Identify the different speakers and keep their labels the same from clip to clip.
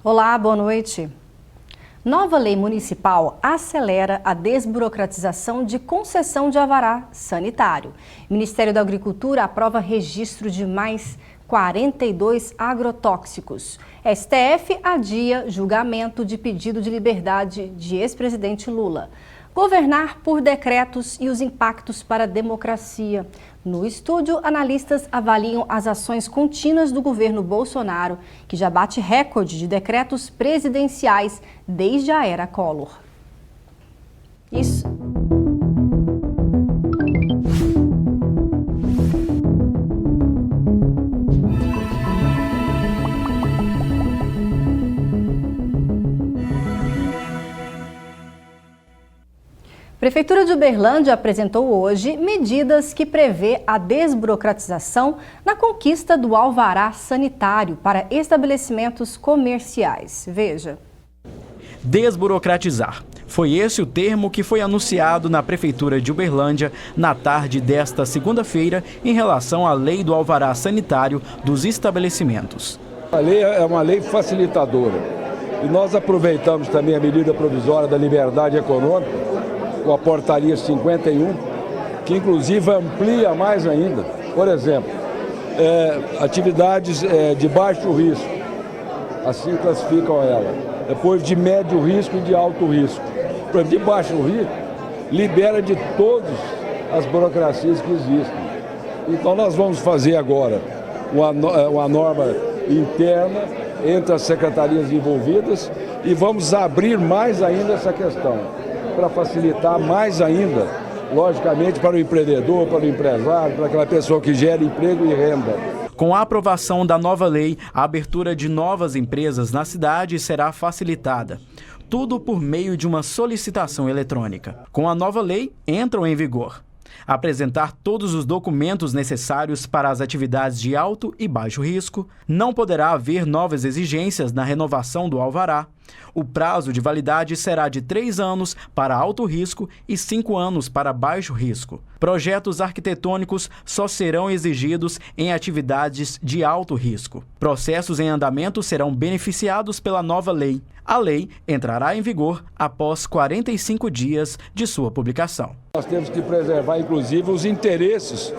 Speaker 1: Olá, boa noite. Nova lei municipal acelera a desburocratização de concessão de alvará sanitário. O Ministério da Agricultura aprova registro de mais 42 agrotóxicos. STF adia julgamento de pedido de liberdade de ex-presidente Lula. Governar por decretos e os impactos para a democracia. No estúdio, analistas avaliam as ações contínuas do governo Bolsonaro, que já bate recorde de decretos presidenciais desde a era Collor. Isso. Prefeitura de Uberlândia apresentou hoje medidas que prevê a desburocratização na conquista do alvará sanitário para estabelecimentos comerciais. Veja.
Speaker 2: Desburocratizar. Foi esse o termo que foi anunciado na Prefeitura de Uberlândia na tarde desta segunda-feira em relação à lei do alvará sanitário dos estabelecimentos.
Speaker 3: A lei é uma lei facilitadora e nós aproveitamos também a medida provisória da liberdade econômica, com a portaria 51, que inclusive amplia mais ainda. Por exemplo, atividades de baixo risco, assim classificam ela. Depois de médio risco e de alto risco. Por exemplo, de baixo risco, libera de todas as burocracias que existem. Então nós vamos fazer agora uma norma interna entre as secretarias envolvidas e vamos abrir mais ainda essa questão, para facilitar mais ainda, logicamente, para o empreendedor, para o empresário, para aquela pessoa que gera emprego e renda.
Speaker 2: Com a aprovação da nova lei, a abertura de novas empresas na cidade será facilitada. Tudo por meio de uma solicitação eletrônica. Com a nova lei, entram em vigor apresentar todos os documentos necessários para as atividades de alto e baixo risco, não poderá haver novas exigências na renovação do alvará. O prazo de validade será de 3 anos para alto risco e 5 anos para baixo risco. Projetos arquitetônicos só serão exigidos em atividades de alto risco. Processos em andamento serão beneficiados pela nova lei. A lei entrará em vigor após 45 dias de sua publicação.
Speaker 3: Nós temos que preservar, inclusive, os interesses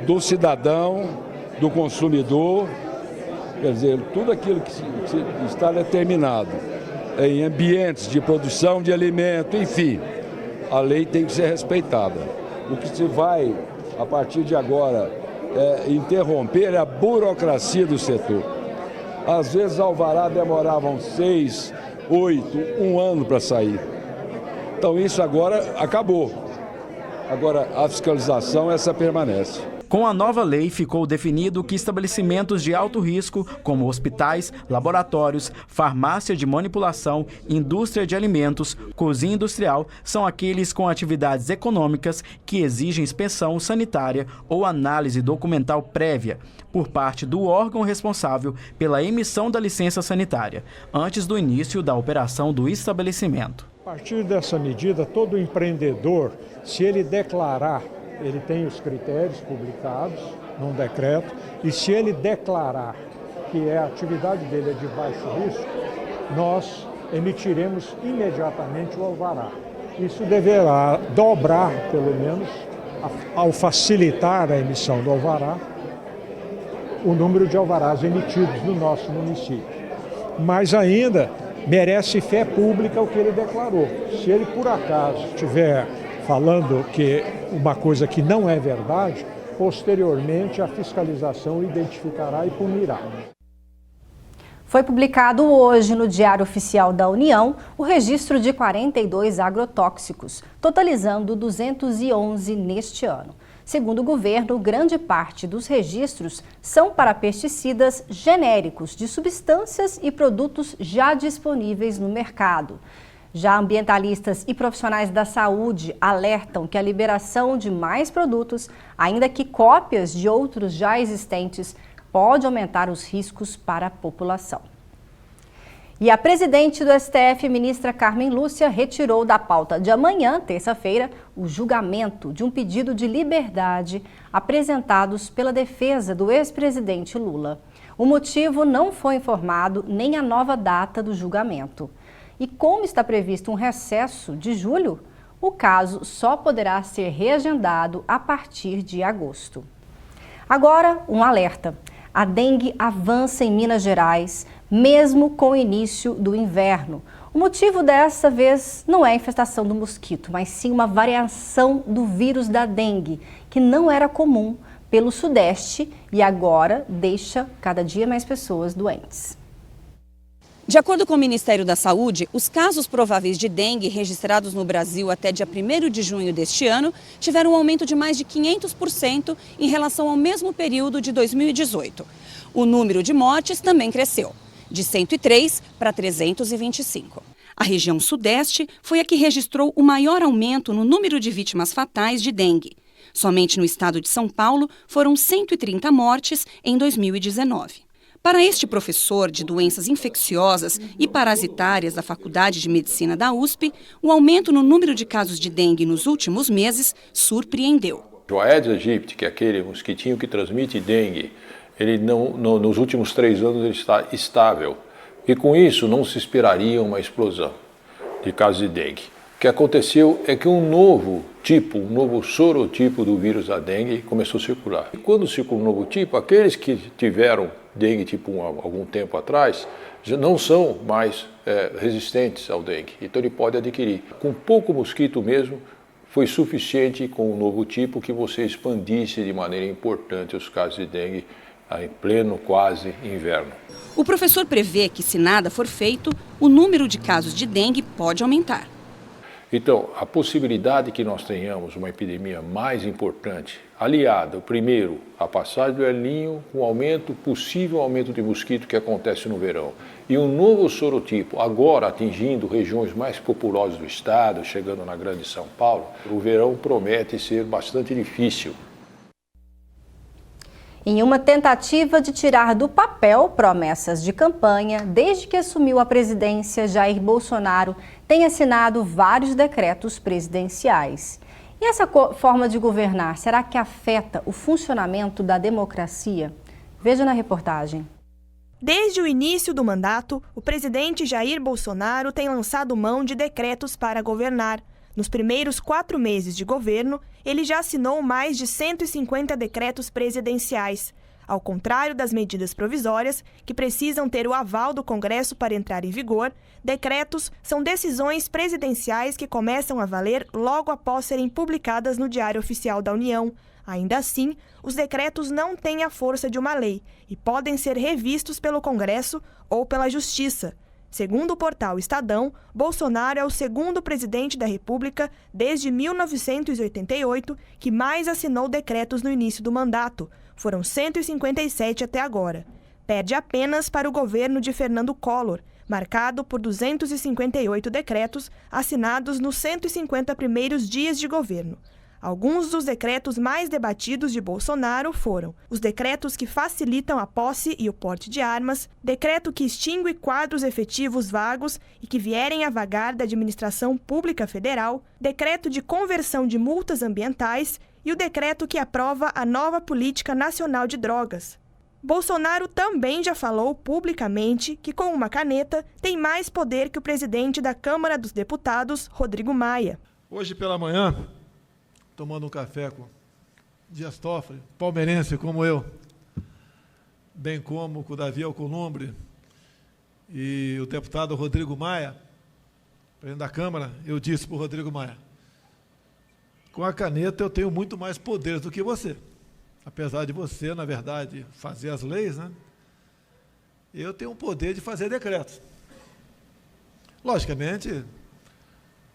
Speaker 3: do cidadão, do consumidor, quer dizer, tudo aquilo que está determinado em ambientes de produção de alimento, enfim, a lei tem que ser respeitada. O que se vai, a partir de agora, interromper é a burocracia do setor. Às vezes, alvará demoravam 6, 8, 1 ano para sair. Então, isso agora acabou. Agora, a fiscalização, essa permanece.
Speaker 2: Com a nova lei, ficou definido que estabelecimentos de alto risco, como hospitais, laboratórios, farmácia de manipulação, indústria de alimentos, cozinha industrial, são aqueles com atividades econômicas que exigem inspeção sanitária ou análise documental prévia por parte do órgão responsável pela emissão da licença sanitária, antes do início da operação do estabelecimento.
Speaker 4: A partir dessa medida, todo empreendedor, se ele declarar, ele tem os critérios publicados num decreto, e se ele declarar que a atividade dele é de baixo risco, nós emitiremos imediatamente o alvará. Isso deverá dobrar, pelo menos, ao facilitar a emissão do alvará, o número de alvarás emitidos no nosso município. Mas ainda merece fé pública o que ele declarou. Se ele, por acaso, estiver falando que uma coisa que não é verdade, posteriormente a fiscalização identificará e punirá.
Speaker 1: Foi publicado hoje no Diário Oficial da União o registro de 42 agrotóxicos, totalizando 211 neste ano. Segundo o governo, grande parte dos registros são para pesticidas genéricos de substâncias e produtos já disponíveis no mercado. Já ambientalistas e profissionais da saúde alertam que a liberação de mais produtos, ainda que cópias de outros já existentes, pode aumentar os riscos para a população. E a presidente do STF, ministra Carmen Lúcia, retirou da pauta de amanhã, terça-feira, o julgamento de um pedido de liberdade apresentados pela defesa do ex-presidente Lula. O motivo não foi informado nem a nova data do julgamento. E como está previsto um recesso de julho, o caso só poderá ser reagendado a partir de agosto. Agora, um alerta. A dengue avança em Minas Gerais, mesmo com o início do inverno. O motivo dessa vez não é a infestação do mosquito, mas sim uma variação do vírus da dengue, que não era comum pelo Sudeste e agora deixa cada dia mais pessoas doentes.
Speaker 5: De acordo com o Ministério da Saúde, os casos prováveis de dengue registrados no Brasil até dia 1º de junho deste ano tiveram um aumento de mais de 500% em relação ao mesmo período de 2018. O número de mortes também cresceu, de 103 para 325. A região Sudeste foi a que registrou o maior aumento no número de vítimas fatais de dengue. Somente no estado de São Paulo foram 130 mortes em 2019. Para este professor de doenças infecciosas e parasitárias da Faculdade de Medicina da USP, o aumento no número de casos de dengue nos últimos meses surpreendeu.
Speaker 6: O Aedes aegypti, que é aquele mosquitinho que transmite dengue, ele nos últimos 3 anos ele está estável. E com isso não se esperaria uma explosão de casos de dengue. O que aconteceu é que um novo sorotipo do vírus da dengue começou a circular. E quando circula um novo tipo, aqueles que tiveram dengue tipo 1 há algum tempo atrás, já não são mais resistentes ao dengue, então ele pode adquirir. Com pouco mosquito mesmo, foi suficiente com o novo tipo que você expandisse de maneira importante os casos de dengue em pleno quase inverno.
Speaker 5: O professor prevê que, se nada for feito, o número de casos de dengue pode aumentar.
Speaker 6: Então, a possibilidade que nós tenhamos uma epidemia mais importante, aliada, primeiro, à passagem do El Niño, com possível aumento de mosquito que acontece no verão, e um novo sorotipo, agora atingindo regiões mais populosas do estado, chegando na grande São Paulo, o verão promete ser bastante difícil.
Speaker 1: Em uma tentativa de tirar do papel promessas de campanha, desde que assumiu a presidência, Jair Bolsonaro tem assinado vários decretos presidenciais. E essa forma de governar, será que afeta o funcionamento da democracia? Veja na reportagem.
Speaker 7: Desde o início do mandato, o presidente Jair Bolsonaro tem lançado mão de decretos para governar. Nos primeiros 4 meses de governo, ele já assinou mais de 150 decretos presidenciais. Ao contrário das medidas provisórias, que precisam ter o aval do Congresso para entrar em vigor, decretos são decisões presidenciais que começam a valer logo após serem publicadas no Diário Oficial da União. Ainda assim, os decretos não têm a força de uma lei e podem ser revistos pelo Congresso ou pela Justiça. Segundo o portal Estadão, Bolsonaro é o segundo presidente da República desde 1988 que mais assinou decretos no início do mandato. Foram 157 até agora. Perde apenas para o governo de Fernando Collor, marcado por 258 decretos assinados nos 150 primeiros dias de governo. Alguns dos decretos mais debatidos de Bolsonaro foram os decretos que facilitam a posse e o porte de armas, decreto que extingue quadros efetivos vagos e que vierem a vagar da administração pública federal, decreto de conversão de multas ambientais e o decreto que aprova a nova Política Nacional de Drogas. Bolsonaro também já falou publicamente que, com uma caneta, tem mais poder que o presidente da Câmara dos Deputados, Rodrigo Maia.
Speaker 8: Hoje pela manhã, tomando um café com Dias Toffoli, palmeirense como eu, bem como com o Davi Alcolumbre e o deputado Rodrigo Maia, presidente da Câmara, eu disse para o Rodrigo Maia, com a caneta eu tenho muito mais poderes do que você. Apesar de você, na verdade, fazer as leis, né? Eu tenho o poder de fazer decretos. Logicamente,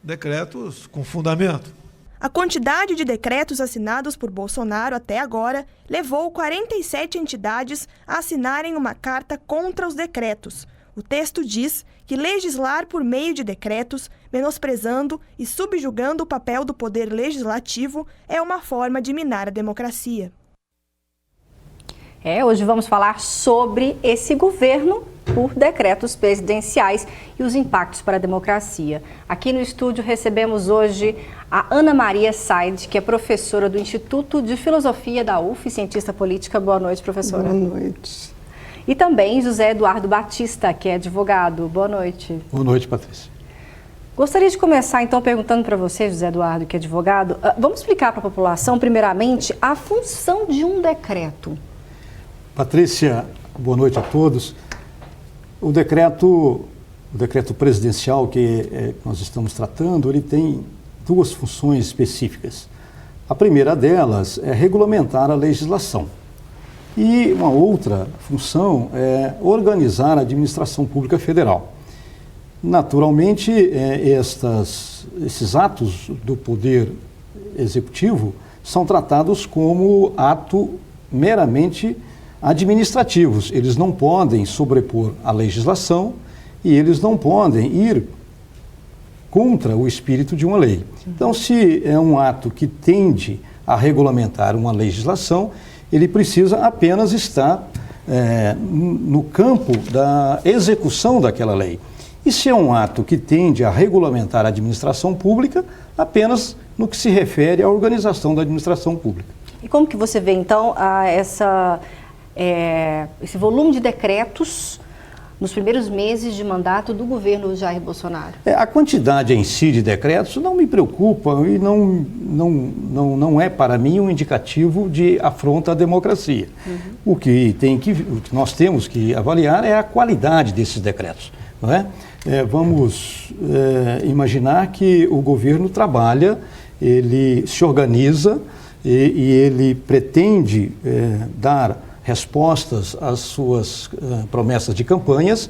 Speaker 8: decretos com fundamento.
Speaker 7: A quantidade de decretos assinados por Bolsonaro até agora levou 47 entidades a assinarem uma carta contra os decretos. O texto diz que legislar por meio de decretos, menosprezando e subjugando o papel do poder legislativo, é uma forma de minar a democracia.
Speaker 1: Hoje vamos falar sobre esse governo por decretos presidenciais e os impactos para a democracia. Aqui no estúdio recebemos hoje a Ana Maria Said, que é professora do Instituto de Filosofia da UF, cientista política. Boa noite, professora.
Speaker 9: Boa noite.
Speaker 1: E também José Eduardo Batista, que é advogado. Boa noite.
Speaker 9: Boa noite, Patrícia.
Speaker 1: Gostaria de começar, então, perguntando para você, José Eduardo, que é advogado, vamos explicar para a população, primeiramente, a função de um decreto.
Speaker 9: Patrícia, boa noite a todos. O decreto presidencial que nós estamos tratando, ele tem duas funções específicas. A primeira delas é regulamentar a legislação. E uma outra função é organizar a administração pública federal. Naturalmente, esses atos do Poder Executivo são tratados como ato meramente administrativos. Eles não podem sobrepor a legislação e eles não podem ir contra o espírito de uma lei. Então, se é um ato que tende a regulamentar uma legislação, ele precisa apenas estar no campo da execução daquela lei. E se é um ato que tende a regulamentar a administração pública, apenas no que se refere à organização da administração pública.
Speaker 1: E como que você vê, então, esse volume de decretos nos primeiros meses de mandato do governo Jair Bolsonaro?
Speaker 9: A quantidade em si de decretos não me preocupa e não é para mim um indicativo de afronta à democracia. O que nós temos que avaliar é a qualidade desses decretos, não é? Vamos imaginar que o governo trabalha, ele se organiza e ele pretende dar respostas às suas promessas de campanhas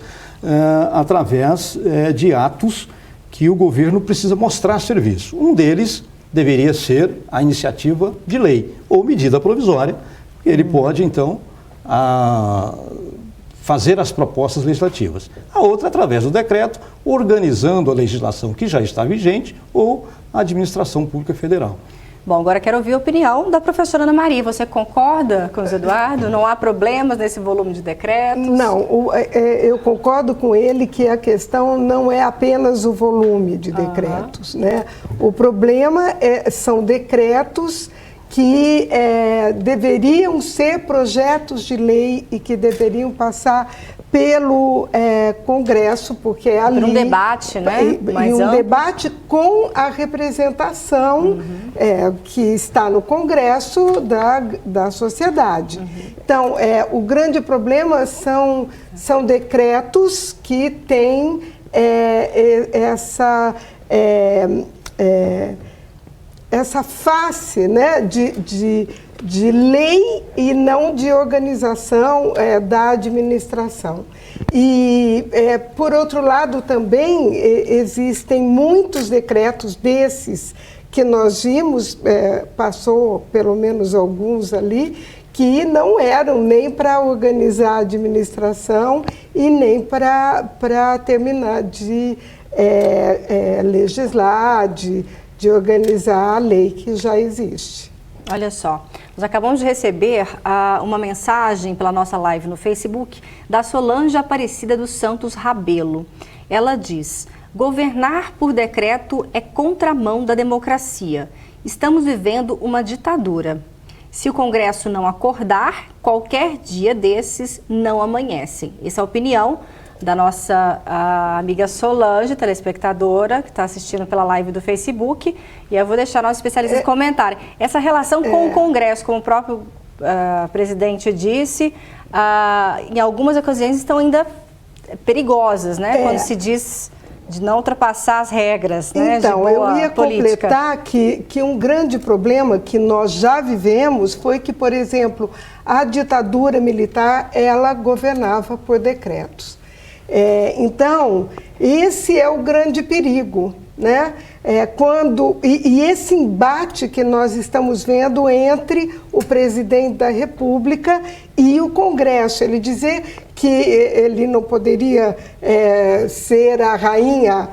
Speaker 9: através de atos que o governo precisa mostrar serviço. Um deles deveria ser a iniciativa de lei ou medida provisória. Ele pode, então, fazer as propostas legislativas. A outra, através do decreto, organizando a legislação que já está vigente ou a administração pública federal.
Speaker 1: Bom, agora quero ouvir a opinião da professora Ana Maria. Você concorda com o José Eduardo? Não há problemas nesse volume de decretos?
Speaker 10: Não, eu concordo com ele que a questão não é apenas o volume de decretos, né? O problema são decretos que deveriam ser projetos de lei e que deveriam passar pelo Congresso, porque é ali...
Speaker 1: um debate, né?
Speaker 10: E um debate com a representação que está no Congresso da sociedade. Então, o grande problema são decretos que têm essa face, né, de lei e não de organização da administração. E, por outro lado, também existem muitos decretos desses que nós vimos, passou pelo menos alguns ali, que não eram nem para organizar a administração e nem para terminar de legislar, de organizar a lei que já existe.
Speaker 1: Olha só, nós acabamos de receber uma mensagem pela nossa live no Facebook da Solange Aparecida dos Santos Rabelo. Ela diz: governar por decreto é contramão da democracia. Estamos vivendo uma ditadura. Se o Congresso não acordar, qualquer dia desses não amanhecem. Essa é a opinião da nossa amiga Solange, telespectadora, que está assistindo pela live do Facebook. E eu vou deixar nossos especialistas comentarem. Essa relação com o Congresso, como o próprio presidente disse, em algumas ocasiões estão ainda perigosas, né? Quando se diz de não ultrapassar as regras, né?
Speaker 10: Então, eu ia completar que um grande problema que nós já vivemos foi que, por exemplo, a ditadura militar, ela governava por decretos. Então, esse é o grande perigo, né? E esse embate que nós estamos vendo entre o presidente da República e o Congresso, ele dizer que ele não poderia ser a rainha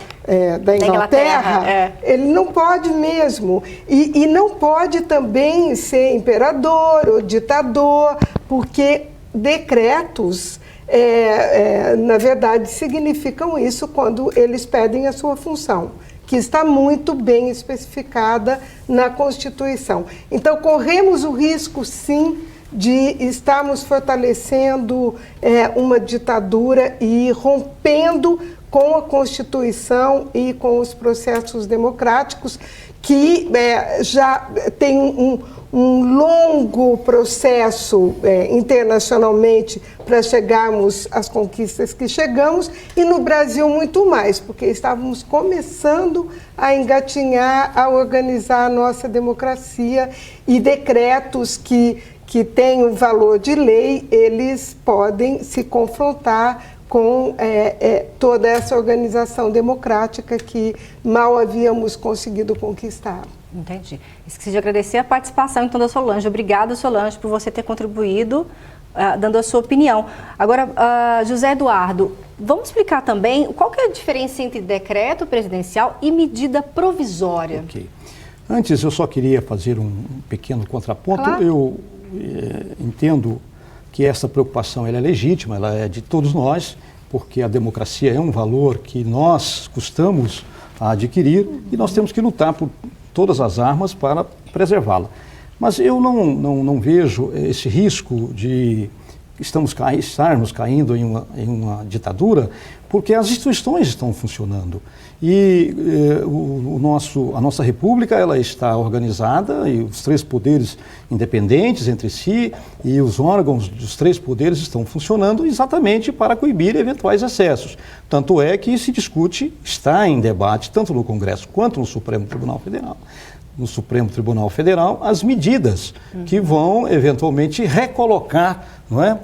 Speaker 10: da Inglaterra, ele não pode mesmo, e não pode também ser imperador ou ditador, porque decretos na verdade, significam isso quando eles pedem a sua função, que está muito bem especificada na Constituição. Então, corremos o risco, sim, de estarmos fortalecendo uma ditadura e rompendo com a Constituição e com os processos democráticos que já tem um longo processo internacionalmente para chegarmos às conquistas que chegamos, e no Brasil muito mais, porque estávamos começando a engatinhar, a organizar a nossa democracia, e decretos que têm o valor de lei, eles podem se confrontar com toda essa organização democrática que mal havíamos conseguido conquistar.
Speaker 1: Entendi. Esqueci de agradecer a participação, então, da Solange. Obrigada, Solange, por você ter contribuído, dando a sua opinião. Agora, José Eduardo, vamos explicar também qual que é a diferença entre decreto presidencial e medida provisória.
Speaker 9: Ok. Antes, eu só queria fazer um pequeno contraponto.
Speaker 1: Claro.
Speaker 9: Eu entendo que essa preocupação ela é legítima, ela é de todos nós, porque a democracia é um valor que nós custamos a adquirir e nós temos que lutar por todas as armas para preservá-la. Mas eu não vejo esse risco de estarmos caindo em uma ditadura, porque as instituições estão funcionando. E a nossa república ela está organizada, e os três poderes independentes entre si, e os órgãos dos três poderes estão funcionando exatamente para coibir eventuais excessos. Tanto é que se discute, está em debate, tanto no Congresso quanto no Supremo Tribunal Federal, as medidas que vão eventualmente recolocar, não é,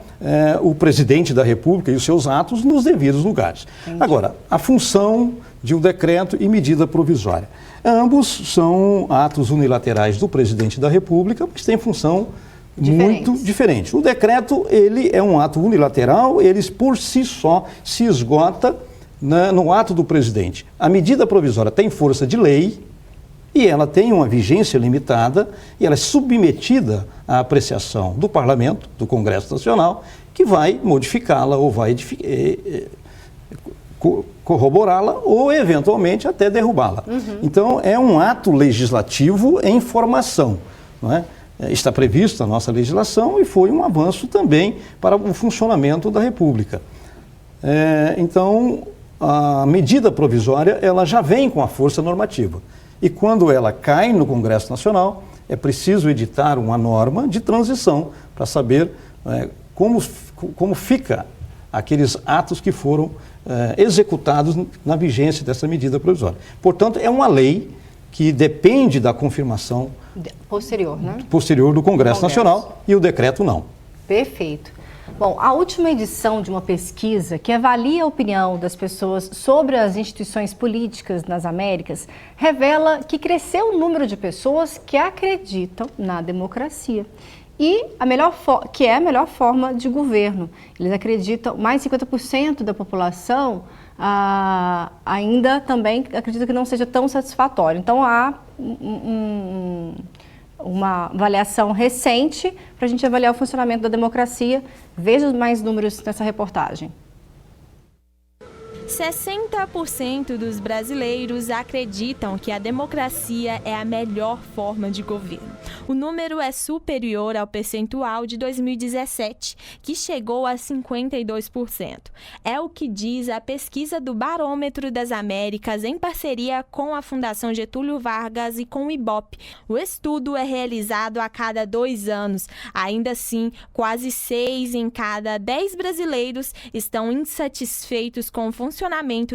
Speaker 9: o presidente da República e os seus atos nos devidos lugares. Entendi. Agora, a função de um decreto e medida provisória. Ambos são atos unilaterais do presidente da República, mas têm função muito diferente. O decreto, ele é um ato unilateral, ele por si só se esgota no ato do presidente. A medida provisória tem força de lei e ela tem uma vigência limitada e ela é submetida à apreciação do Parlamento, do Congresso Nacional, que vai modificá-la ou vai corroborá-la ou, eventualmente, até derrubá-la. Então, é um ato legislativo em formação, não é? Está previsto na nossa legislação e foi um avanço também para o funcionamento da República. Então, a medida provisória ela já vem com a força normativa. E quando ela cai no Congresso Nacional, é preciso editar uma norma de transição para saber como fica aqueles atos que foram executados na vigência dessa medida provisória. Portanto, é uma lei que depende da confirmação posterior do Congresso Nacional, e o decreto não.
Speaker 1: Perfeito. Bom, a última edição de uma pesquisa que avalia a opinião das pessoas sobre as instituições políticas nas Américas revela que cresceu o número de pessoas que acreditam na democracia e que é a melhor forma de governo. Eles acreditam, mais de 50% da população ainda também acredita que não seja tão satisfatório. Então há uma avaliação recente para a gente avaliar o funcionamento da democracia. Veja mais números nessa reportagem.
Speaker 7: 60% dos brasileiros acreditam que a democracia é a melhor forma de governo. O número é superior ao percentual de 2017, que chegou a 52%. É o que diz a pesquisa do Barômetro das Américas em parceria com a Fundação Getúlio Vargas e com o IBOP. O estudo é realizado a cada 2 anos. Ainda assim, quase 6 em cada 10 brasileiros estão insatisfeitos com o funcionamento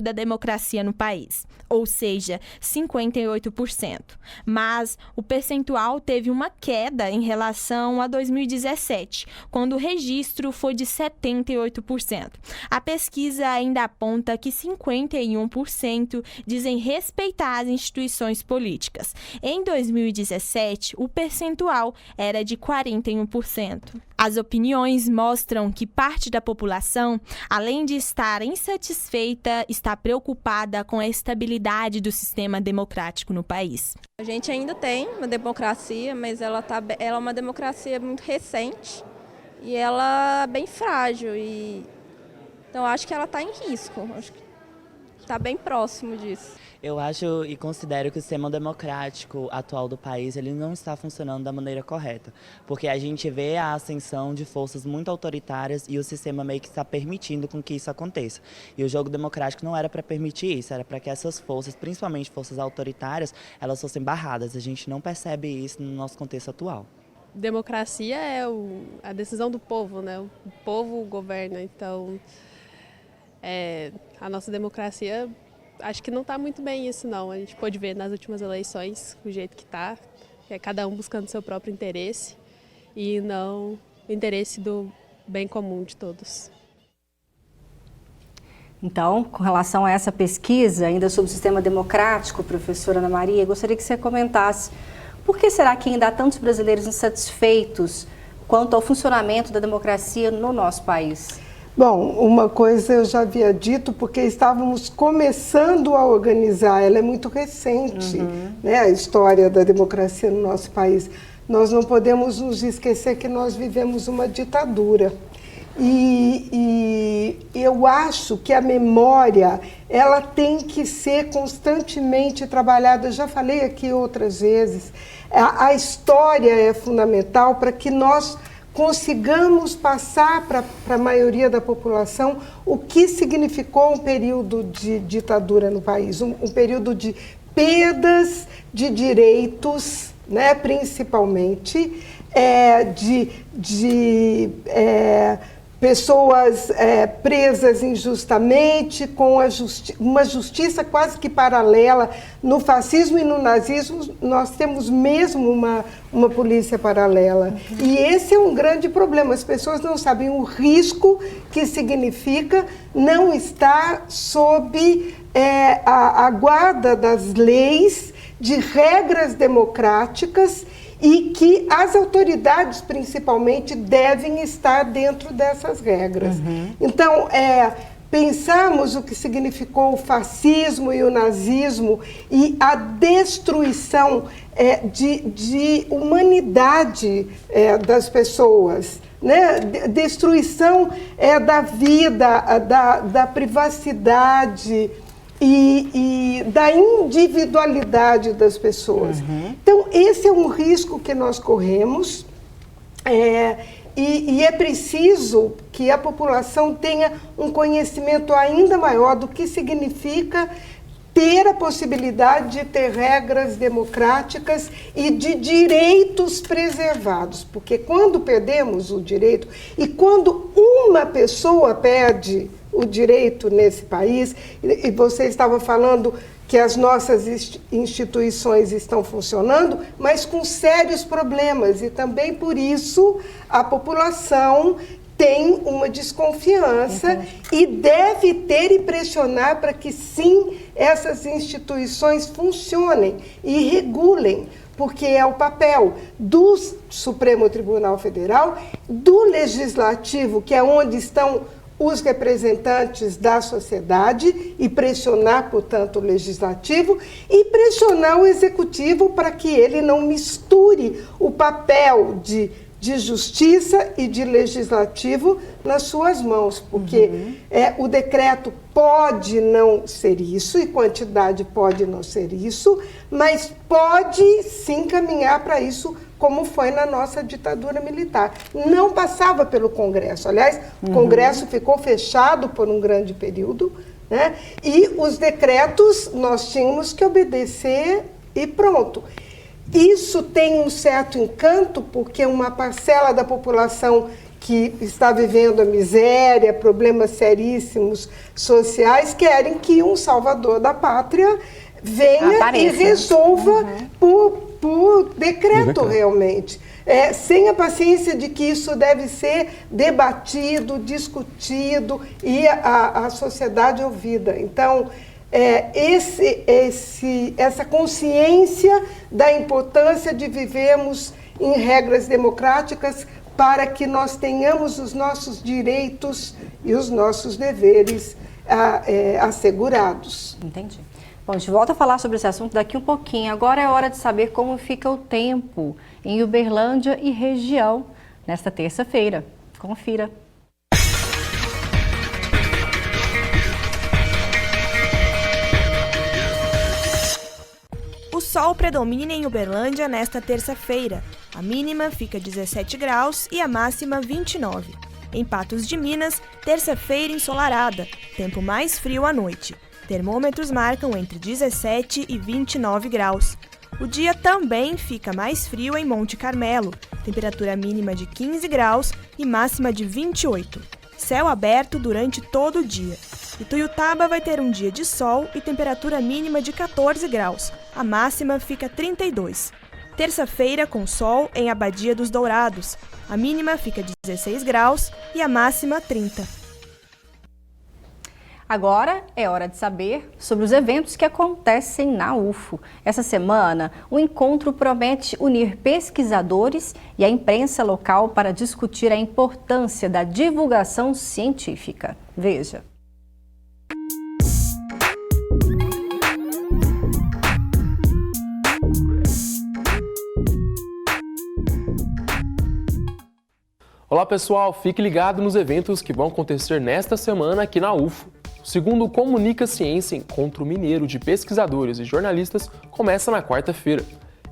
Speaker 7: da democracia no país, ou seja, 58%. Mas o percentual teve uma queda em relação a 2017, quando o registro foi de 78%. A pesquisa ainda aponta que 51% dizem respeitar as instituições políticas. Em 2017, o percentual era de 41%. As opiniões mostram que parte da população, além de estar insatisfeita, está preocupada com a estabilidade do sistema democrático no país.
Speaker 11: A gente ainda tem uma democracia, mas ela é uma democracia muito recente e ela é bem frágil. Então, acho que ela está em risco. Acho que tá bem próximo disso.
Speaker 12: Eu acho e considero que o sistema democrático atual do país ele não está funcionando da maneira correta, porque a gente vê a ascensão de forças muito autoritárias e o sistema meio que está permitindo com que isso aconteça. E o jogo democrático não era para permitir isso, era para que essas forças, principalmente forças autoritárias, elas fossem barradas. A gente não percebe isso no nosso contexto atual.
Speaker 13: Democracia é a decisão do povo, né? O povo governa, então a nossa democracia, acho que não está muito bem isso não. A gente pôde ver nas últimas eleições o jeito que está, é cada um buscando seu próprio interesse e não o interesse do bem comum de todos.
Speaker 1: Então, com relação a essa pesquisa, ainda sobre o sistema democrático, professora Ana Maria, gostaria que você comentasse por que será que ainda há tantos brasileiros insatisfeitos quanto ao funcionamento da democracia no nosso país?
Speaker 10: Bom, uma coisa eu já havia dito, porque estávamos começando a organizar, ela é muito recente, né, a história da democracia no nosso país. Nós não podemos nos esquecer que nós vivemos uma ditadura. E eu acho que a memória, ela tem que ser constantemente trabalhada. Eu já falei aqui outras vezes, a história é fundamental para que nós consigamos passar para a maioria da população o que significou um período de ditadura no país, um período de perdas de direitos, né, principalmente, pessoas presas injustamente, com uma justiça quase que paralela. No fascismo e no nazismo, nós temos mesmo uma polícia paralela. E esse é um grande problema. As pessoas não sabem o risco que significa não estar sob a guarda das leis, de regras democráticas, e que as autoridades, principalmente, devem estar dentro dessas regras. Então, pensarmos o que significou o fascismo e o nazismo e a destruição de humanidade das pessoas, né? Destruição da vida, da privacidade, e da individualidade das pessoas. Então, esse é um risco que nós corremos, e é preciso que a população tenha um conhecimento ainda maior do que significa ter a possibilidade de ter regras democráticas e de direitos preservados. Porque quando perdemos o direito, e quando uma pessoa perde o direito nesse país, e você estava falando que as nossas instituições estão funcionando, mas com sérios problemas, e também por isso a população tem uma desconfiança e deve ter e pressionar para que sim, essas instituições funcionem e regulem, porque é o papel do Supremo Tribunal Federal, do Legislativo, que é onde estão os representantes da sociedade, e pressionar, portanto, o Legislativo, e pressionar o Executivo para que ele não misture o papel de Justiça e de Legislativo nas suas mãos, porque o decreto pode não ser isso, e quantidade pode não ser isso, mas pode sim caminhar para isso, como foi na nossa ditadura militar. Não passava pelo Congresso. Aliás, o Congresso ficou fechado por um grande período, né? E os decretos nós tínhamos que obedecer e pronto. Isso tem um certo encanto, porque uma parcela da população que está vivendo a miséria, problemas seríssimos sociais, querem que um salvador da pátria venha e resolva por decreto realmente, sem a paciência de que isso deve ser debatido, discutido e a sociedade ouvida. Então, essa consciência da importância de vivermos em regras democráticas para que nós tenhamos os nossos direitos e os nossos deveres assegurados.
Speaker 1: Entendi. Bom, a gente volta a falar sobre esse assunto daqui um pouquinho. Agora é hora de saber como fica o tempo em Uberlândia e região nesta terça-feira. Confira.
Speaker 7: sol predomina em Uberlândia nesta terça-feira. A mínima fica 17 graus e a máxima 29. Em Patos de Minas, terça-feira ensolarada, tempo mais frio à noite. Termômetros marcam entre 17 e 29 graus. O dia também fica mais frio em Monte Carmelo, temperatura mínima de 15 graus e máxima de 28. Céu aberto durante todo o dia. Ituiutaba vai ter um dia de sol e temperatura mínima de 14 graus. A máxima fica 32. Terça-feira com sol em Abadia dos Dourados. A mínima fica 16 graus e a máxima 30.
Speaker 1: Agora é hora de saber sobre os eventos que acontecem na UFO. Essa semana, o encontro promete unir pesquisadores e a imprensa local para discutir a importância da divulgação científica. Veja.
Speaker 14: Olá pessoal, fique ligado nos eventos que vão acontecer nesta semana aqui na UFO. Segundo o Comunica Ciência, Encontro Mineiro de Pesquisadores e Jornalistas começa na quarta-feira.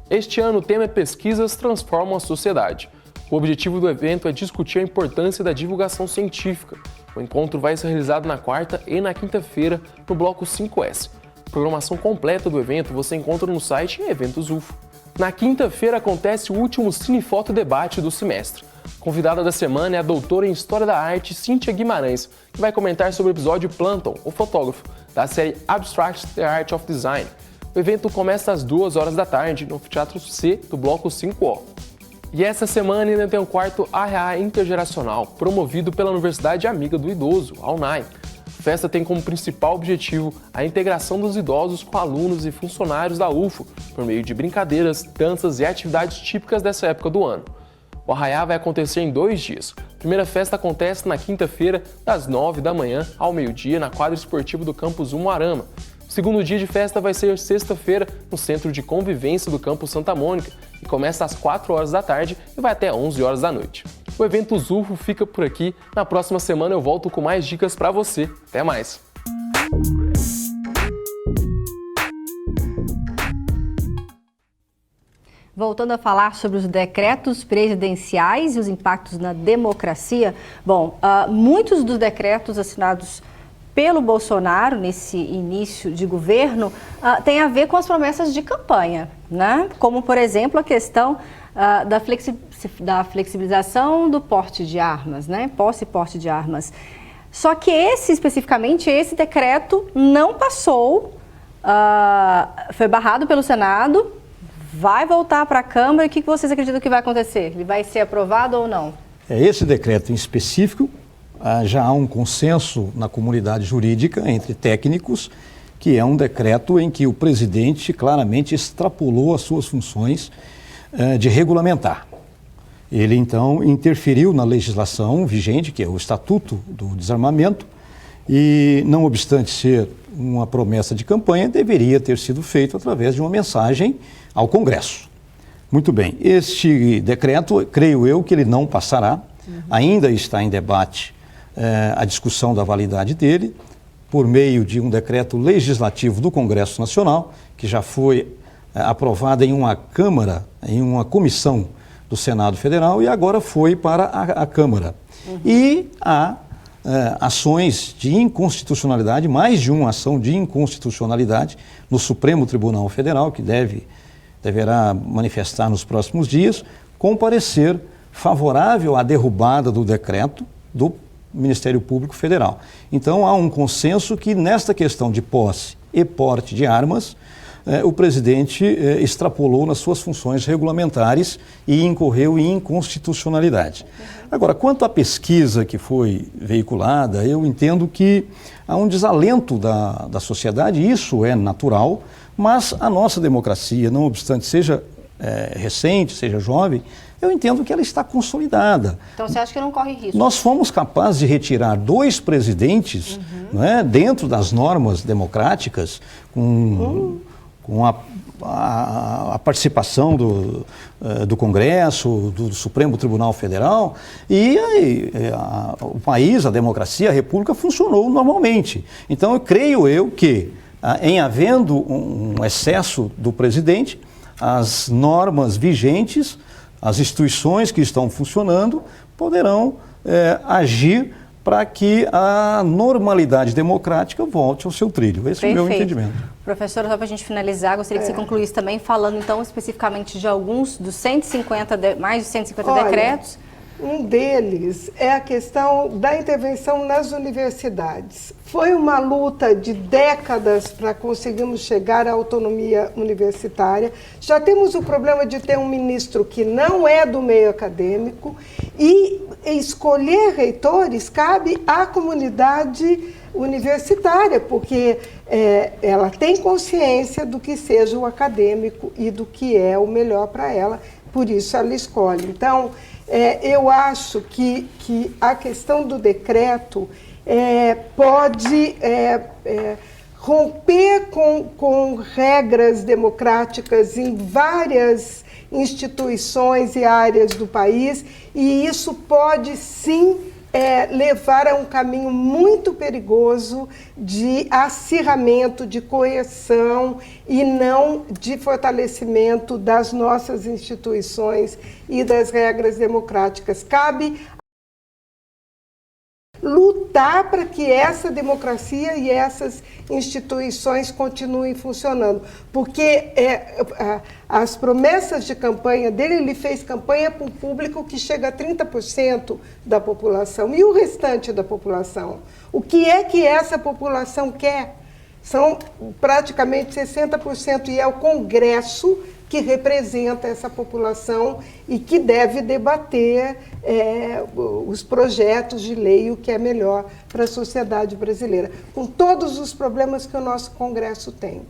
Speaker 14: Este ano o tema é Pesquisas Transformam a Sociedade. O objetivo do evento é discutir a importância da divulgação científica. O encontro vai ser realizado na quarta e na quinta-feira no Bloco 5S. A programação completa do evento você encontra no site Eventos UFO. Na quinta-feira acontece o último Cinefoto Debate do semestre. A convidada da semana é a doutora em História da Arte, Cíntia Guimarães, que vai comentar sobre o episódio Planton, o fotógrafo, da série Abstract the Art of Design. O evento começa às 2 horas da tarde no Teatro C do Bloco 5O. E essa semana ainda tem o quarto ARA Intergeracional, promovido pela Universidade Amiga do Idoso, a UNAI. A festa tem como principal objetivo a integração dos idosos com alunos e funcionários da UFO, por meio de brincadeiras, danças e atividades típicas dessa época do ano. O Arraiá vai acontecer em 2 dias. A primeira festa acontece na quinta-feira, das 9 da manhã ao meio-dia, na quadra esportiva do campus Umuarama. O segundo dia de festa vai ser sexta-feira, no Centro de Convivência do campus Santa Mônica, e começa às 4 horas da tarde e vai até 11 horas da noite. O evento UFO fica por aqui. Na próxima semana eu volto com mais dicas para você. Até mais!
Speaker 1: Voltando a falar sobre os decretos presidenciais e os impactos na democracia, muitos dos decretos assinados pelo Bolsonaro nesse início de governo têm a ver com as promessas de campanha, né? Como, por exemplo, a questão da flexibilização do porte de armas, né? Posse e porte de armas. Só que especificamente, esse decreto não passou, foi barrado pelo Senado, vai voltar para a Câmara. O que vocês acreditam que vai acontecer? Ele vai ser aprovado ou não?
Speaker 9: Esse decreto em específico, já há um consenso na comunidade jurídica entre técnicos, que é um decreto em que o presidente claramente extrapolou as suas funções de regulamentar. Ele, então, interferiu na legislação vigente, que é o Estatuto do Desarmamento, e, não obstante ser uma promessa de campanha, deveria ter sido feito através de uma mensagem ao Congresso. Muito bem, este decreto, creio eu que ele não passará, ainda está em debate a discussão da validade dele, por meio de um decreto legislativo do Congresso Nacional, que já foi aprovado em uma Câmara, em uma comissão do Senado Federal, e agora foi para a Câmara. E há ações de inconstitucionalidade, mais de uma ação de inconstitucionalidade no Supremo Tribunal Federal, que deverá manifestar nos próximos dias, com parecer favorável à derrubada do decreto do Ministério Público Federal. Então, há um consenso que, nesta questão de posse e porte de armas, o presidente extrapolou nas suas funções regulamentares e incorreu em inconstitucionalidade. Agora, quanto à pesquisa que foi veiculada, eu entendo que há um desalento da sociedade, isso é natural, mas a nossa democracia, não obstante seja recente, seja jovem, eu entendo que ela está consolidada.
Speaker 1: Então você acha que não corre risco?
Speaker 9: Nós fomos capazes de retirar 2 presidentes, não é, dentro das normas democráticas, com a participação do Congresso, do Supremo Tribunal Federal, e o país, a democracia, a república funcionou normalmente. Então, creio eu que em havendo um excesso do presidente, as normas vigentes, as instituições que estão funcionando, poderão agir para que a normalidade democrática volte ao seu trilho. Esse é o meu entendimento.
Speaker 1: Professora, só para a gente finalizar, gostaria que você concluísse também falando então especificamente de alguns dos 150, mais de 150 decretos.
Speaker 10: Um deles é a questão da intervenção nas universidades. Foi uma luta de décadas para conseguirmos chegar à autonomia universitária. Já temos o problema de ter um ministro que não é do meio acadêmico e escolher reitores cabe à comunidade universitária, porque ela tem consciência do que seja o acadêmico e do que é o melhor para ela, por isso ela escolhe. Então, eu acho que a questão do decreto pode romper com regras democráticas em várias instituições e áreas do país, e isso pode sim levar a um caminho muito perigoso de acirramento, de coerção e não de fortalecimento das nossas instituições e das regras democráticas. Cabe lutar para que essa democracia e essas instituições continuem funcionando, porque as promessas de campanha dele, ele fez campanha para um público que chega a 30% da população. E o restante da população? O que é que essa população quer? São praticamente 60%, e é o Congresso que representa essa população e que deve debater os projetos de lei, o que é melhor para a sociedade brasileira, com todos os problemas que o nosso Congresso tem.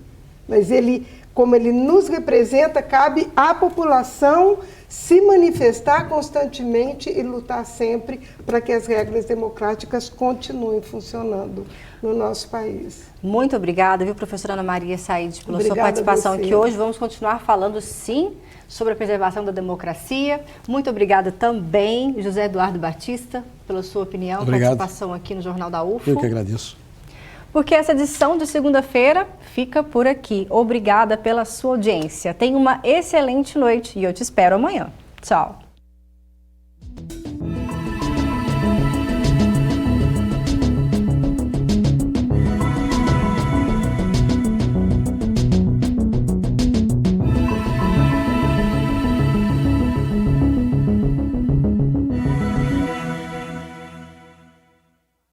Speaker 10: Mas ele, como ele nos representa, cabe à população se manifestar constantemente e lutar sempre para que as regras democráticas continuem funcionando no nosso país.
Speaker 1: Muito obrigada, viu, professora Ana Maria Said, pela sua participação aqui hoje. Vamos continuar falando, sim, sobre a preservação da democracia. Muito obrigada também, José Eduardo Batista, pela sua opinião, participação aqui no Jornal da UFO.
Speaker 9: Eu que agradeço.
Speaker 1: Porque essa edição de segunda-feira fica por aqui. Obrigada pela sua audiência. Tenha uma excelente noite e eu te espero amanhã. Tchau.